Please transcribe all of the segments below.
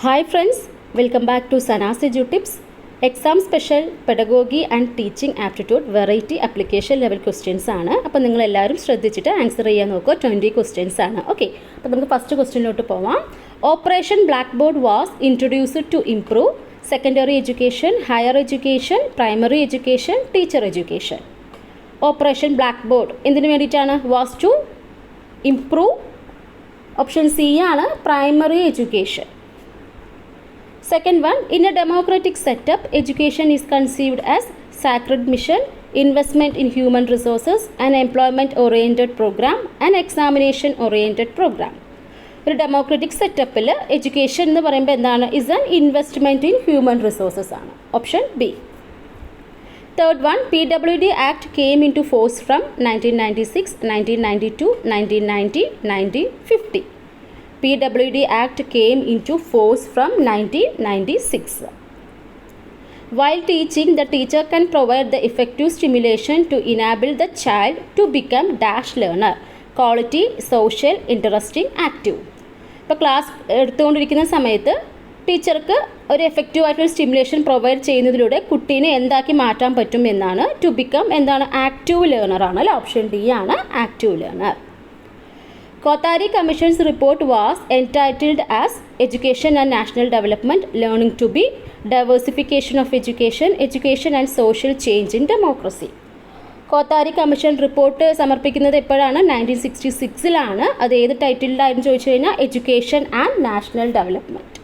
Hi friends, welcome back to Sana's Edu Tips. Exam Special Pedagogy and Teaching Aptitude Variety Application Level Questions ആണ്. അപ്പോൾ നിങ്ങൾ എല്ലാവരും ശ്രദ്ധിച്ചിട്ട് answer ചെയ്യാൻ നോക്കുക. 20 questions ആണ്. ഓക്കെ, അപ്പോൾ നമുക്ക് ഫസ്റ്റ് ക്വസ്റ്റ്യനിലോട്ട് പോവാം. Operation black board was introduced to improve secondary education, higher education, primary education, teacher education. Operation black board എന്തിനു വേണ്ടിയിട്ടാണ്? Was to improve. Option C ആണ് primary education. Second one, in a democratic setup, education is conceived as sacred mission, investment in human resources, an employment-oriented program, an examination-oriented program. ഒരു democratic സെറ്റപ്പിൽ education എന്ന് പറയുമ്പോൾ എന്താണ്? Is an investment in human resources ആണ്. Option B. Third one, PWD Act came into force from 1996, 1992, 1990, 1950. PWD Act came into force from 1996. While teaching, the teacher can provide the effective stimulation to enable the child to become dash learner, quality, social, interesting, active. ഇപ്പോൾ class എടുത്തുകൊണ്ടിരിക്കുന്ന സമയത്ത് ടീച്ചർക്ക് ഒരു എഫക്റ്റീവായിട്ടൊരു stimulation provide ചെയ്യുന്നതിലൂടെ കുട്ടീനെ എന്താക്കി മാറ്റാൻ പറ്റും എന്നാണ്. ടു ബിക്കം എന്താണ്? ആക്റ്റീവ് ലേണർ ആണ് അല്ലേ? ഓപ്ഷൻ ഡി ആണ് active learner. Kothari Commission's report was entitled as Education and National Development, Learning to be, Diversification of Education, Education and Social Change in Democracy. Kothari commission report സമർപ്പിക്കുന്നത് എപ്പോഴാണ്? 1966 അത് ഏത് ടൈറ്റിലായിരുന്നു ചോദിച്ചു കഴിഞ്ഞാൽ education and national development.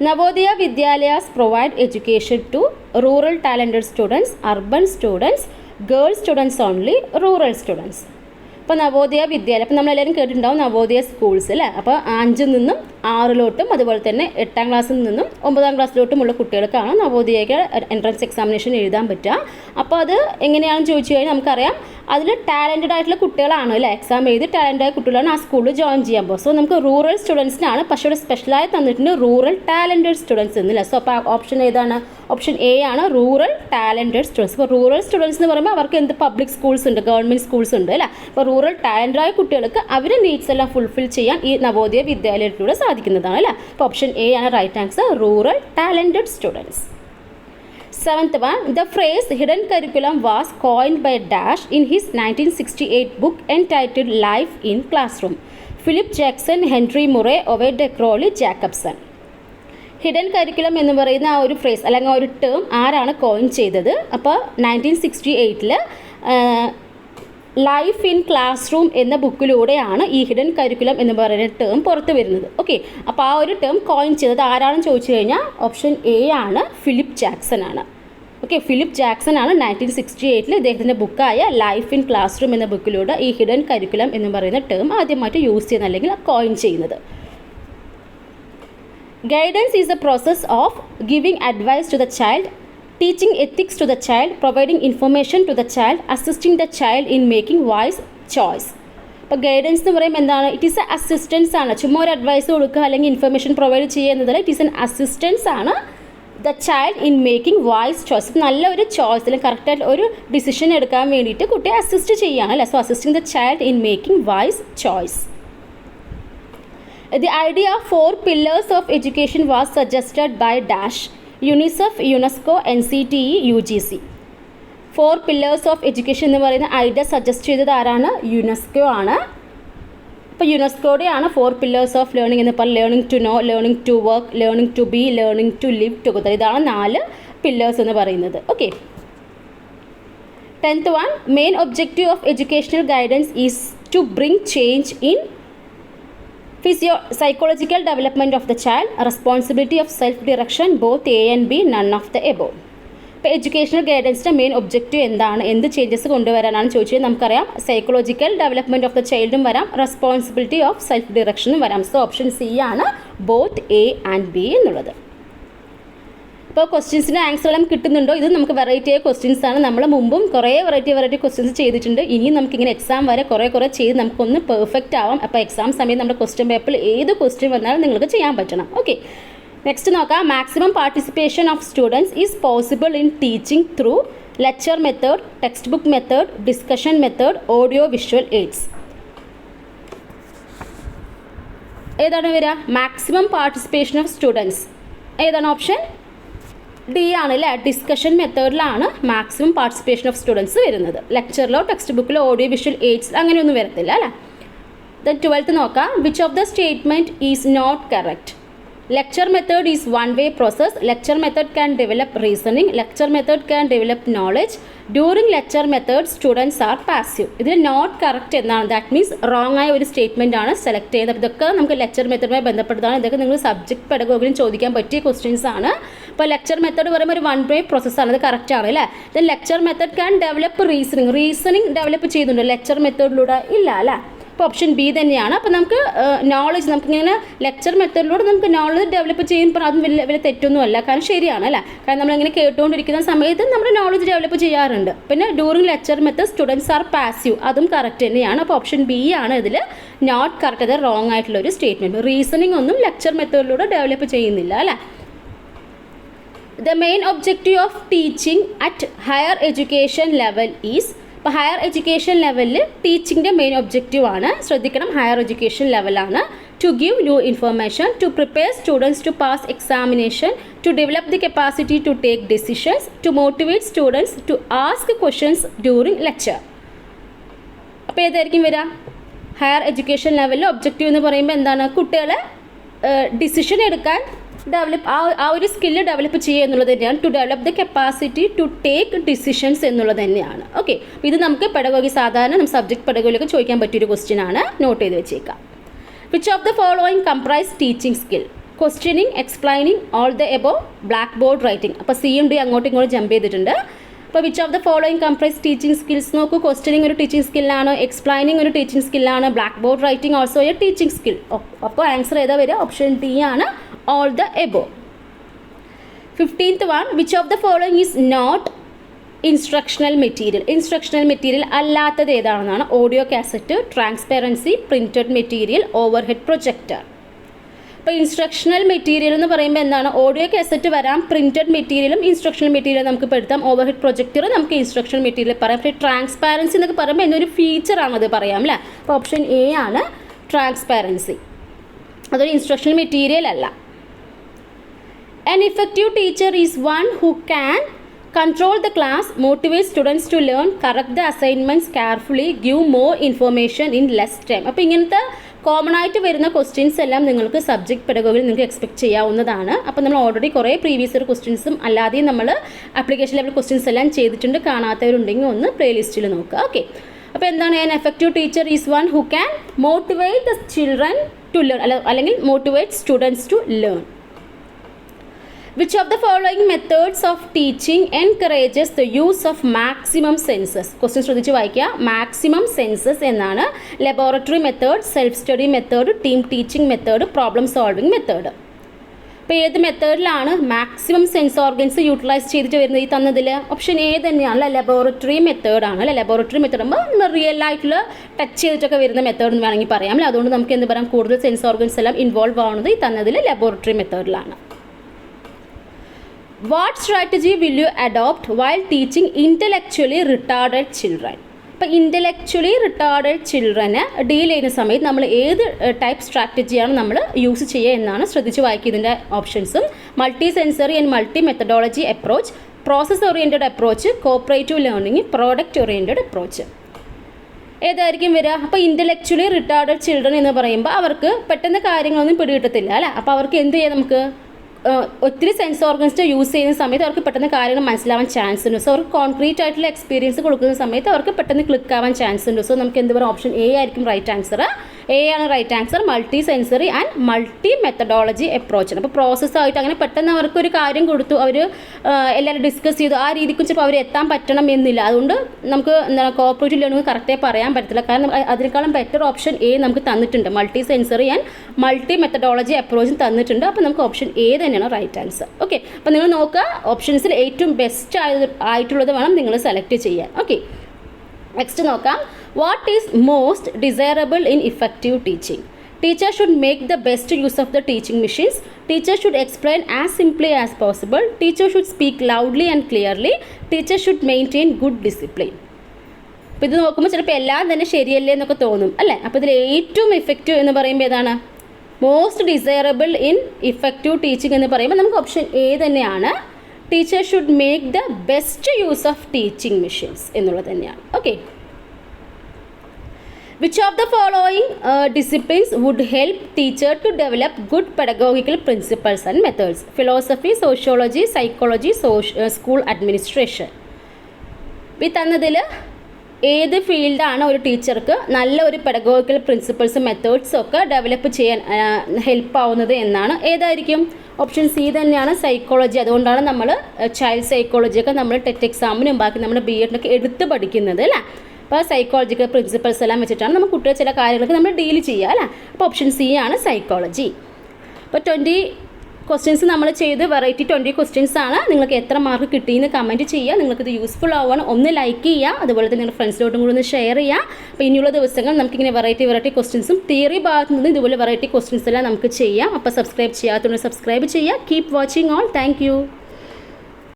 Navodaya Vidyalayas provide education to rural talented students, urban students, girls students only, rural students. അപ്പോൾ നവോദയ വിദ്യാലയം, അപ്പോൾ നമ്മളെല്ലാവരും കേട്ടിട്ടുണ്ടാവും നവോദയ സ്കൂൾസ് അല്ലേ? അപ്പോൾ 5 നിന്നും 6 അതുപോലെ തന്നെ 8ാം ക്ലാസ്സിൽ നിന്നും 9ാം ക്ലാസ്സിലോട്ടുമുള്ള കുട്ടികൾക്കാണ് നവോദയയ്ക്ക് എൻട്രൻസ് എക്സാമിനേഷൻ എഴുതാൻ പറ്റുക. അപ്പോൾ അത് എങ്ങനെയാണെന്ന് ചോദിച്ചു കഴിഞ്ഞാൽ നമുക്കറിയാം അതിൽ ടാലൻറ്റഡ് ആയിട്ടുള്ള കുട്ടികളാണ് അല്ലേ? എക്സാം എഴുതി ടാലൻറ്റഡ് ആയ കുട്ടികളാണ് ആ സ്കൂളിൽ ജോയിൻ ചെയ്യാൻ പോകുക. സോ നമുക്ക് റൂറൽ സ്റ്റുഡൻസിനാണ്, പക്ഷേ ഇവിടെ സ്പെഷ്യലായി തന്നിട്ടുണ്ട് റൂറൽ ടാലൻറ്റഡ് സ്റ്റുഡൻസ് എന്നില്ല. സോ അപ്പോൾ ഓപ്ഷൻ ഏതാണ്? ഓപ്ഷൻ എ ആണ് റൂറൽ ടാലൻറ്റഡ് സ്റ്റുഡൻസ്. ഇപ്പോൾ റൂറൽ സ്റ്റുഡൻസ് എന്ന് പറയുമ്പോൾ അവർക്ക് എന്ത് പബ്ലിക് സ്കൂൾസ് ഉണ്ട്, ഗവൺമെൻറ് സ്കൂൾസ് ഉണ്ട് അല്ലേ? അപ്പോൾ റൂറൽ ടാലൻറ്റഡ് ആയ കുട്ടികൾക്ക് അവരുടെ നീഡ്സ് എല്ലാം ഫുൾഫിൽ ചെയ്യാൻ ഈ നവോദയ വിദ്യാലയത്തിലൂടെ സാധിക്കുന്നതാണ് അല്ലേ? അപ്പോൾ ഓപ്ഷൻ എ ആണ് right answer, rural talented students. Seventh one, the phrase hidden curriculum was coined by Dash in his 1968 book entitled Life in Classroom. Philip Jackson, Henry Murray, Ovid de Crowley, Jacobson. Hidden curriculum എന്ന് പറയുന്ന ആ ഒരു phrase അല്ലെങ്കിൽ ആ ഒരു term ആരാണ് coin ചെയ്തത്? അപ്പോൾ 1968 ലൈഫ് ഇൻ ക്ലാസ് റൂം എന്ന ബുക്കിലൂടെയാണ് ഈ ഹിഡൻ കരിക്കുലം എന്ന് പറയുന്ന ടേം പുറത്ത് വരുന്നത്. ഓക്കെ, അപ്പോൾ ആ ഒരു ടേം കോയിൻ ചെയ്തത് ആരാണെന്ന് ചോദിച്ചു കഴിഞ്ഞാൽ ഓപ്ഷൻ എ ആണ്, ഫിലിപ്പ് ജാക്സൺ ആണ്. ഓക്കെ, ഫിലിപ്പ് ജാക്സൺ ആണ് 1968 ഇദ്ദേഹത്തിൻ്റെ ബുക്കായ ലൈഫ് ഇൻ ക്ലാസ് റൂം എന്ന ബുക്കിലൂടെ ഈ ഹിഡൻ കരിക്കുലം എന്ന് പറയുന്ന ടേം ആദ്യമായിട്ട് യൂസ് ചെയ്യുന്നത് അല്ലെങ്കിൽ കോയിൻ ചെയ്യുന്നത്. Guidance is a process of giving advice to the child, teaching ethics to the child, providing information to the child, assisting the child in making wise choice. അപ്പോൾ guidance എന്ന് പറയുമ്പോൾ എന്താണ്? It is A assistance ആണ്. ചുമ്മാ ഒരു advice കൊടുക്കുക അല്ലെങ്കിൽ information provide ചെയ്യുന്നതല്ല, ഇറ്റ് ഈസ് എൻ അസിസ്റ്റൻസ് ആണ് the child in making wise choice. നല്ല ഒരു ചോയ്സ് അല്ലെങ്കിൽ കറക്റ്റായിട്ട് ഒരു ഡിസിഷൻ എടുക്കാൻ വേണ്ടിയിട്ട് കുട്ടിയെ അസിസ്റ്റ് ചെയ്യുകയാണ് അല്ലേ? So assisting the child in making wise choice. The idea of 4 pillars of education was suggested by Dash, UNICEF, UNESCO, NCTE, UGC. 4 pillars of education എന്ന് പറയുന്ന ഐഡിയ സജസ്റ്റ് ചെയ്തത് ആരാണ്? യുനെസ്കോ ആണ്. ഇപ്പോൾ യുനെസ്കോയുടെയാണ് 4 pillars of learning എന്ന് പറഞ്ഞാൽ learning to know, learning to work, learning to be, learning to live together. ഇതാണ് 4 pillars എന്ന് പറയുന്നത്. Okay, 10th one, main objective of educational guidance is to bring change in psychological development of the child, responsibility of self-direction, both A and B, none of the above. ഇപ്പോൾ educational ഗൈഡൻസിൻ്റെ main objective എന്താണ്? എന്ത് changes കൊണ്ടുവരാനാണ് ചോദിച്ചാൽ നമുക്കറിയാം psychological development of the ചൈൽഡും വരാം, responsibility of self ഡിറക്ഷനും വരാം. So option C ആണ് both A and B എന്നുള്ളത്. ഇപ്പോൾ ക്വസ്റ്റ്യൻസിൻ്റെ ആൻസർ എല്ലാം കിട്ടുന്നുണ്ടോ? ഇത് നമുക്ക് വെറൈറ്റി ആയ ക്വസ്റ്റ്യൻസ് ആണ്. നമ്മൾ മുമ്പും കുറേ വെറൈറ്റി ക്വസ്റ്റ്യൻസ് ചെയ്തിട്ടുണ്ട്. ഇനിയും നമുക്കിങ്ങനെ എക്സാം വരെ കുറേ ചെയ്ത് നമുക്കൊന്ന് പെർഫെക്റ്റ് ആവാം. അപ്പോൾ എക്സാം സമയത്ത് നമ്മുടെ ക്വസ്റ്റ്യൻ പേപ്പറിൽ ഏത് ക്വസ്റ്റ്യൻ വന്നാലും നിങ്ങൾക്ക് ചെയ്യാൻ പറ്റണം. ഓക്കെ, നെക്സ്റ്റ് നോക്കാം. Maximum participation of students is possible in teaching through lecture method, text book method, discussion method, audio visual aids. ഏതാണ് വരിക? Maximum participation of students. ഏതാണ് ഓപ്ഷൻ? ഡി ആണ് അല്ലേ. ഡിസ്കഷൻ മെത്തേഡിലാണ് മാക്സിമം പാർട്ടിസിപ്പേഷൻ ഓഫ് സ്റ്റുഡൻസ് വരുന്നത്. ലെക്ചറിലോ text ബുക്കിലോ audio visual aids അങ്ങനെയൊന്നും വരത്തില്ല അല്ലേ. ദെൻ 12th നോക്കാം. Which of the statement is not correct? Lecture method is one-way process. Lecture method can develop reasoning. Lecture method can develop knowledge. During lecture method, students are passive. ഇതിൽ not correct എന്നാണ്. That means wrong ആയ ഒരു statement ആണ് select ചെയ്യുന്നത്. ഇതൊക്കെ നമുക്ക് lecture മെത്തേഡുമായി ബന്ധപ്പെട്ടതാണ്. ഇതൊക്കെ നിങ്ങൾ സബ്ജക്ട് പെഡഗോഗിലും ചോദിക്കാൻ പറ്റിയ ക്വസ്റ്റ്യൻസ് ആണ്. ഇപ്പോൾ ലെക്ചർ മെത്തേഡ് പറയുമ്പോൾ ഒരു വൺ വേ പ്രോസസ്സാണ്. അത് കറക്റ്റ് ആണ് അല്ലേ. Then lecture method can develop reasoning develop ചെയ്യുന്നുണ്ട് ലെക്ചർ മെത്തേഡിലൂടെ? ഇല്ല അല്ലേ. അപ്പോൾ ഓപ്ഷൻ ബി തന്നെയാണ്. അപ്പോൾ നമുക്ക് നോളജ് നമുക്കിങ്ങനെ ലെക്ചർ മെത്തേഡിലൂടെ നമുക്ക് നോളജ് ഡെവലപ്പ് ചെയ്യുമ്പോൾ അതും വലിയ തെറ്റൊന്നും അല്ല. കാരണം ശരിയാണ് അല്ലേ. കാരണം നമ്മളിങ്ങനെ കേട്ടുകൊണ്ടിരിക്കുന്ന സമയത്ത് നമ്മുടെ നോളജ് ഡെവലപ്പ് ചെയ്യാറുണ്ട്. പിന്നെ during lecture method students are passive, അതും കറക്റ്റ് തന്നെയാണ്. അപ്പോൾ ഓപ്ഷൻ ബി ആണ് ഇതിൽ നോട്ട് കറക്റ്റ്. അത് റോങ് ആയിട്ടുള്ള ഒരു സ്റ്റേറ്റ്മെൻറ്റ്. റീസണിങ് ഒന്നും ലെക്ചർ മെത്തേഡിലൂടെ ഡെവലപ്പ് ചെയ്യുന്നില്ല അല്ലേ. The main objective of teaching at higher education level is. ഇപ്പോൾ ഹയർ എഡ്യൂക്കേഷൻ ലെവലിൽ ടീച്ചിങ്ങിൻ്റെ മെയിൻ ഒബ്ജക്റ്റീവ് ആണ്. ശ്രദ്ധിക്കണം, ഹയർ എഡ്യൂക്കേഷൻ ലെവലാണ്. To give new information, to prepare students to pass examination, to develop the capacity to take decisions, to motivate students to ask questions during lecture. അപ്പോൾ ഏതായിരിക്കും വരിക? Higher education ലെവലിൽ objective എന്ന് പറയുമ്പോൾ എന്താണ്? കുട്ടികളെ ഡിസിഷൻ എടുക്കാൻ ആ ഒരു സ്കില്ല് ഡെവലപ്പ് ചെയ്യുക എന്നുള്ളത് തന്നെയാണ്. To develop the capacity to take decisions എന്നുള്ളത് തന്നെയാണ്. ഓക്കെ, ഇത് നമുക്ക് പെഡഗോഗി സാധാരണ നമ്മൾ സബ്ജക്ട് പെഡഗോഗിലൊക്കെ ചോദിക്കാൻ പറ്റിയൊരു ക്വസ്റ്റ്യൻ ആണ്. നോട്ട് ചെയ്ത് വെച്ചേക്കാം. Which of the following comprise teaching skill? Questioning, explaining, all the above, black board writing. അപ്പോൾ സി യും ഡി അങ്ങോട്ടും ഇങ്ങോട്ടും ജമ്പ് ചെയ്തിട്ടുണ്ട്. അപ്പോൾ which of the following comprise teaching skills നോക്കൂ. ക്വസ്റ്റ്യനിങ് ഒരു ടീച്ചിങ് സ്കില്ലാണ്, എക്സ്പ്ലൈനിങ് ഒരു ടീച്ചിങ് സ്കില്ലാണ്, black board writing also a teaching skill. അപ്പോൾ ആൻസർ ഏതാ വരിക? ഓപ്ഷൻ ഡി ആണ്, all the above. 15th one, which of the following is not instructional material അല്ലാത്തത് ഏതാണെന്നാണ്? Audio cassette, transparency, printed material, overhead projector. ഇപ്പോൾ instructional material എന്ന് പറയുമ്പോൾ എന്താണ്? ഓഡിയോ കാസറ്റ് വരാം, പ്രിൻറ്റഡ് മെറ്റീരിയലും ഇൻസ്ട്രക്ഷണൽ മെറ്റീരിയൽ നമുക്ക് പെടുത്താം, ഓവർഹെഡ് പ്രൊജക്ടർ നമുക്ക് ഇൻസ്ട്രക്ഷണൽ മെറ്റീരിയൽ പറയാം. പക്ഷേ ട്രാൻസ്പാരൻസി എന്നൊക്കെ പറയുമ്പോൾ എന്നൊരു ഫീച്ചറാണത് പറയാം അല്ലേ. അപ്പോൾ ഓപ്ഷൻ എ ആണ് ട്രാൻസ്പാരൻസി. അതൊരു ഇൻസ്ട്രക്ഷണൽ മെറ്റീരിയൽ അല്ല. An effective teacher is one who can control the class, motivate students to learn, correct the assignments carefully, give more information in less time. അപ്പോൾ ഇങ്ങനത്തെ കോമൺ ആയിട്ട് വരുന്ന ക്വസ്റ്റ്യൻസ് എല്ലാം നിങ്ങൾക്ക് subject പെഡഗോഗിയിൽ നിങ്ങൾക്ക് എക്സ്പെക്ട് ചെയ്യാവുന്നതാണ്. അപ്പോൾ നമ്മൾ ഓൾറെഡി കുറേ പ്രീവിയസ് ഇയർ ക്വസ്റ്റ്യൻസും അല്ലാതെയും നമ്മൾ ആപ്ലിക്കേഷൻ ലെവൽ ക്വസ്റ്റ്യൻസ് എല്ലാം ചെയ്തിട്ടുണ്ട്. കാണാത്തവരുണ്ടെങ്കിൽ ഒന്ന് പ്ലേലിസ്റ്റിൽ നോക്കുക. ഓക്കെ, അപ്പോൾ എന്താണ്? an effective teacher is one who can motivate the children to learn, അല്ലെങ്കിൽ motivate students to learn. Which of the following methods of teaching encourages the use of maximum senses? Question ശ്രദ്ധിച്ച് വായിക്കുക. Maximum census എന്നാണ്. Laboratory method, self study method, team teaching method, problem solving method. അപ്പോൾ ഏത് മെത്തേഡിലാണ് maximum sense organs utilise ചെയ്തിട്ട് വരുന്നത്? ഈ തന്നതിൽ option A തന്നെയാണ്, laboratory മെത്തേഡാണ് അല്ലേ. ലബോറട്ടറി മെത്തേഡ് ആകുമ്പോൾ നമ്മൾ റിയൽ ആയിട്ടുള്ള ടച്ച് ചെയ്തിട്ടൊക്കെ വരുന്ന മെത്തേഡ് എന്ന് വേണമെങ്കിൽ പറയാം അല്ലേ. അതുകൊണ്ട് നമുക്ക് എന്ത് പറയാം? കൂടുതൽ സെൻസ് ഓർഗൻസ് എല്ലാം ഇൻവോൾവ് ആവുന്നത് ഈ തന്നതിൽ laboratory മെത്തേഡിലാണ്. What strategy will you adopt while teaching intellectually retarded children? ഇപ്പോൾ ഇൻ്റലക്ച്വലി റിട്ടാർഡഡ് ചിൽഡ്രനെ ഡീൽ ചെയ്യുന്ന സമയത്ത് നമ്മൾ ഏത് ടൈപ്പ് സ്ട്രാറ്റജിയാണ് നമ്മൾ യൂസ് ചെയ്യുക എന്നാണ് ശ്രദ്ധിച്ച് വായിക്കുക. ഇതിൻ്റെ ഓപ്ഷൻസും: multi sensory and multi methodology approach, process oriented approach, cooperative learning, product oriented approach. ഏതായിരിക്കും വരിക? അപ്പോൾ ഇൻ്റലക്ച്വലി റിട്ടാർഡഡ് ചിൽഡ്രൻ എന്ന് പറയുമ്പോൾ അവർക്ക് പെട്ടെന്ന് കാര്യങ്ങളൊന്നും പിടികിട്ടത്തില്ല അല്ലേ. അപ്പോൾ അവർക്ക് എന്ത് ചെയ്യാം? നമുക്ക് ഒത്തിരി സെൻസ് ഓർഗൻസ് യൂസ് ചെയ്യുന്ന സമയത്ത് അവർക്ക് പെട്ടെന്ന് കാര്യങ്ങൾ മനസ്സിലാവാൻ ചാൻസ് ഉണ്ട്. സോ അവർക്ക് കോൺക്രീറ്റ് ആയിട്ടുള്ള എക്സ്പീരിയൻസ് കൊടുക്കുന്ന സമയത്ത് അവർക്ക് പെട്ടെന്ന് ക്ലിക്ക് ആവാൻ ചാൻസ് ഉണ്ട്. സോ നമുക്ക് എന്ത് പറയാം? ഓപ്ഷൻ എ ആയിരിക്കും റൈറ്റ് ആൻസർ. എ ആണ് right answer. Multi sensory and multi methodology അപ്രോച്ചാണ്. അപ്പോൾ പ്രോസസ്സായിട്ട് അങ്ങനെ പെട്ടെന്ന് അവർക്കൊരു കാര്യം കൊടുത്തു, അവർ എല്ലാവരും ഡിസ്കസ് ചെയ്തു, ആ രീതിക്കും ചിലപ്പോൾ അവർ എത്താൻ പറ്റണം എന്നില്ല. അതുകൊണ്ട് നമുക്ക് എന്താണ് കോപ്പറേറ്റീവ് ലേണിംഗ് കറക്റ്റായി പറയാൻ പറ്റത്തില്ല. കാരണം അതിനേക്കാളും ബെറ്റർ ഓപ്ഷൻ എ നമുക്ക് തന്നിട്ടുണ്ട്. Multi sensory and multi methodology അപ്രോച്ചും തന്നിട്ടുണ്ട്. അപ്പോൾ നമുക്ക് ഓപ്ഷൻ എ തന്നെയാണ് റൈറ്റ് ആൻസർ. ഓക്കെ, അപ്പോൾ നിങ്ങൾ നോക്കുക, ഓപ്ഷൻസിൽ ഏറ്റവും ബെസ്റ്റ് ആയിട്ടുള്ളത് വേണം നിങ്ങൾ സെലക്ട് ചെയ്യാൻ. ഓക്കെ, നെക്സ്റ്റ് നോക്കാം. What is most desirable in effective teaching? Teacher should make the best use of the teaching machines. Teacher should explain as simply as possible. Teacher should speak loudly and clearly. Teacher should maintain good discipline. അപ്പോൾ ഇത് നോക്കുമ്പോൾ ചിലപ്പോൾ എല്ലാം തന്നെ ശരിയല്ലേ എന്നൊക്കെ തോന്നും അല്ലേ. അപ്പോൾ ഇതിൽ ഏറ്റവും ഇഫക്റ്റീവ് എന്ന് പറയുമ്പോൾ ഏതാണ്? Most desirable in effective teaching എന്ന് പറയുമ്പോൾ നമുക്ക് ഓപ്ഷൻ എ തന്നെയാണ്. Teacher should make the best use of teaching machines എന്നുള്ളത് തന്നെയാണ്. Okay, which of the following disciplines would help teacher to develop good pedagogical principles and methods? Philosophy, sociology, psychology, school administration. ഈ തന്നതിൽ ഏത് ഫീൽഡാണ് ഒരു ടീച്ചർക്ക് നല്ല ഒരു പെഡഗോഗിക്കൽ പ്രിൻസിപ്പിൾസും മെത്തേഡ്സും ഒക്കെ ഡെവലപ്പ് ചെയ്യാൻ ഹെൽപ്പ് ആവുന്നത് എന്നാണ്. ഏതായിരിക്കും? ഓപ്ഷൻ സി തന്നെയാണ്, സൈക്കോളജി. അതുകൊണ്ടാണ് നമ്മൾ ചൈൽഡ് സൈക്കോളജിയൊക്കെ നമ്മൾ ടെറ്റ് എക്സാമിനും ബാക്കി നമ്മുടെ ബി എഡിനൊക്കെ എടുത്ത് പഠിക്കുന്നത് അല്ലേ. അപ്പോൾ സൈക്കോളജിക്കൽ പ്രിൻസിപ്പിൾസ് എല്ലാം വെച്ചിട്ടാണ് നമ്മൾ കുട്ടികൾ ചില കാര്യങ്ങളൊക്കെ നമ്മൾ ഡീൽ ചെയ്യുക അല്ലേ. അപ്പോൾ ഓപ്ഷൻ സി ആണ് സൈക്കോളജി. അപ്പോൾ 20 ക്വസ്റ്റ്യൻസ് നമ്മൾ ചെയ്ത് വെറൈറ്റി 20 ക്വസ്റ്റ്യൻസ് ആണ്. നിങ്ങൾക്ക് എത്ര മാർക്ക് കിട്ടിയെന്ന് കമൻറ്റ് ചെയ്യുക. നിങ്ങൾക്കിത് യൂസ്ഫുൾ ആവുകയാണ്, ഒന്ന് ലൈക്ക് ചെയ്യുക, അതുപോലെ തന്നെ നിങ്ങളുടെ ഫ്രണ്ട്സിലോട്ടും കൂടി ഒന്ന് ഷെയർ ചെയ്യുക. അപ്പോൾ ഇനിയുള്ള ദിവസങ്ങൾ നമുക്കിങ്ങനെ വെറൈറ്റി ക്വസ്റ്റ്യൻസും തിയറി ഭാഗത്തു നിന്ന് ഇതുപോലെ വെറൈറ്റി ക്വസ്റ്റ്യൻസ് എല്ലാം നമുക്ക് ചെയ്യാം. അപ്പോൾ സബ്സ്ക്രൈബ് ചെയ്യാത്തതുകൊണ്ട് സബ്സ്ക്രൈബ് ചെയ്യുക. Keep watching all. Thank you.